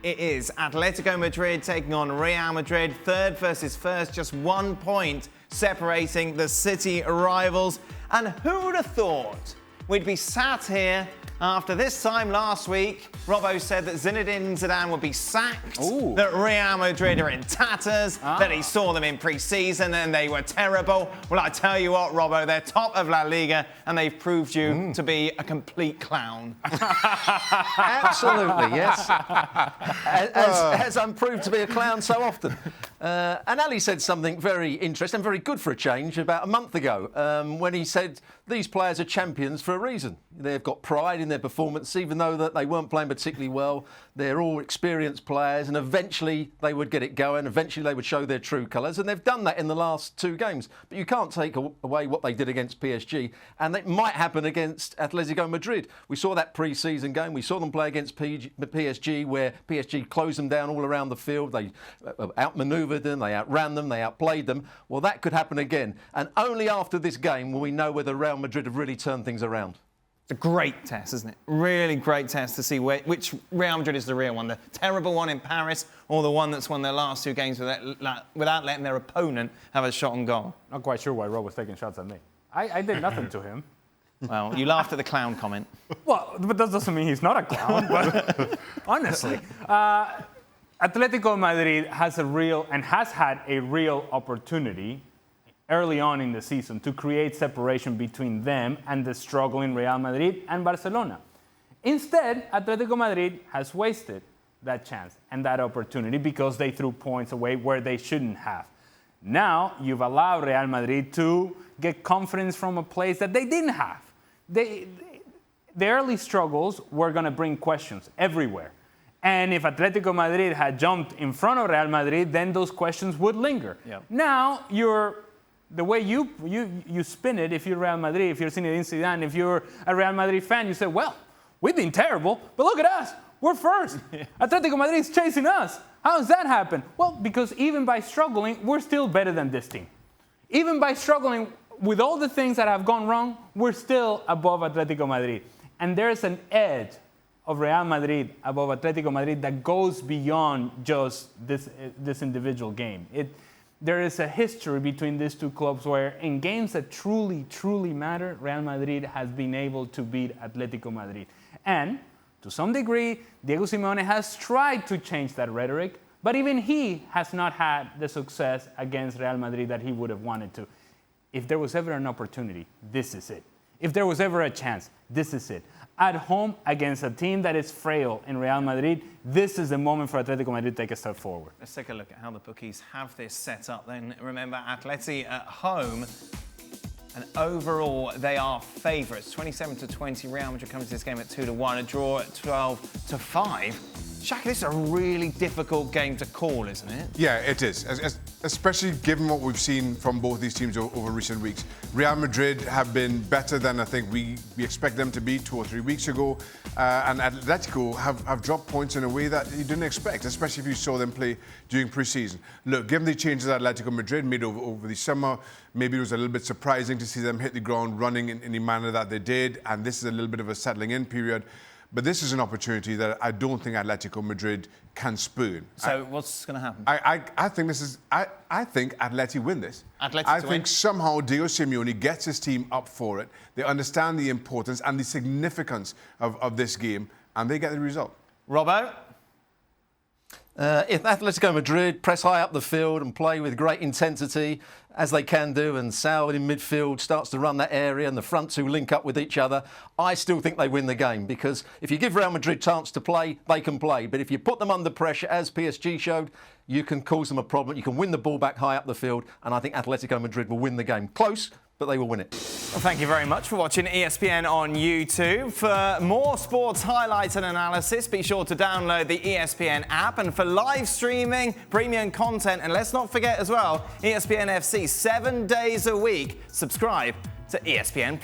it is Atletico Madrid taking on Real Madrid. Third versus first, just 1 point separating the city rivals. And who would have thought we'd be sat here after this time last week? Robbo said that Zinedine Zidane would be sacked, that Real Madrid are in tatters, that he saw them in pre-season and they were terrible. Well, I tell you what, Robbo, they're top of La Liga and they've proved you to be a complete clown. Absolutely, yes. As I'm proved to be a clown so often. And Ali said something very interesting and very good for a change about a month ago when he said these players are champions for a reason. They've got pride in their performance, even though that they weren't playing particularly well. They're all experienced players, and eventually they would get it going. Eventually they would show their true colours, and they've done that in the last 2 games. But you can't take away what they did against PSG, and it might happen against Atletico Madrid. We saw that pre-season game. We saw them play against PSG, where PSG closed them down all around the field. They outmanoeuvred them, they outran them, they outplayed them. Well, that could happen again, and only after this game will we know whether Real Madrid have really turned things around. It's a great test, isn't it? Really great test to see which Real Madrid is the real one. The terrible one in Paris or the one that's won their last 2 games without letting their opponent have a shot on goal. Not quite sure why Rob was taking shots at me. I did nothing to him. Well, you laughed at the clown comment. Well, but that doesn't mean he's not a clown. But honestly, Atletico Madrid has had a real opportunity early on in the season to create separation between them and the struggling Real Madrid and Barcelona. Instead, Atletico Madrid has wasted that chance and that opportunity because they threw points away where they shouldn't have. Now, you've allowed Real Madrid to get confidence from a place that they didn't have. The early struggles were going to bring questions everywhere. And if Atletico Madrid had jumped in front of Real Madrid, then those questions would linger. Yep. Now, the way you spin it, if you're Real Madrid, if you're Zinedine Zidane, if you're a Real Madrid fan, you say, well, we've been terrible, but look at us. We're first. Atletico Madrid is chasing us. How does that happen? Well, because even by struggling, we're still better than this team. Even by struggling with all the things that have gone wrong, we're still above Atletico Madrid. And there's an edge of Real Madrid above Atletico Madrid that goes beyond just this individual game. There is a history between these 2 clubs where in games that truly, truly matter, Real Madrid has been able to beat Atletico Madrid. And to some degree, Diego Simeone has tried to change that rhetoric, but even he has not had the success against Real Madrid that he would have wanted to. If there was ever an opportunity, this is it. If there was ever a chance, this is it. At home against a team that is frail in Real Madrid, this is the moment for Atletico Madrid to take a step forward. Let's take a look at how the bookies have this set up then. Remember, Atleti at home, and overall they are favourites. 27-20, Real Madrid comes to this game at 2-1, a draw at 12-5. Shaka, this is a really difficult game to call, isn't it? Yeah, it is, especially given what we've seen from both these teams over recent weeks. Real Madrid have been better than I think we expect them to be 2 or 3 weeks ago, and Atletico have dropped points in a way that you didn't expect, especially if you saw them play during pre-season. Look, given the changes that Atletico Madrid made over the summer, maybe it was a little bit surprising to see them hit the ground running in the manner that they did, and this is a little bit of a settling in period. But this is an opportunity that I don't think Atletico Madrid can spurn. So what's going to happen? I think I think Atleti win this. I think somehow Diego Simeone gets his team up for it. They understand the importance and the significance of this game, and they get the result. Robbo? If Atletico Madrid press high up the field and play with great intensity, as they can do, and Sal in midfield starts to run that area and the front 2 link up with each other, I still think they win the game, because if you give Real Madrid a chance to play, they can play. But if you put them under pressure, as PSG showed, you can cause them a problem. You can win the ball back high up the field, and I think Atletico Madrid will win the game. Close, but they will win it. Well, thank you very much for watching ESPN on YouTube. For more sports highlights and analysis, be sure to download the ESPN app. And for live streaming, premium content, and let's not forget as well, ESPNFC 7 days a week. Subscribe to ESPN+.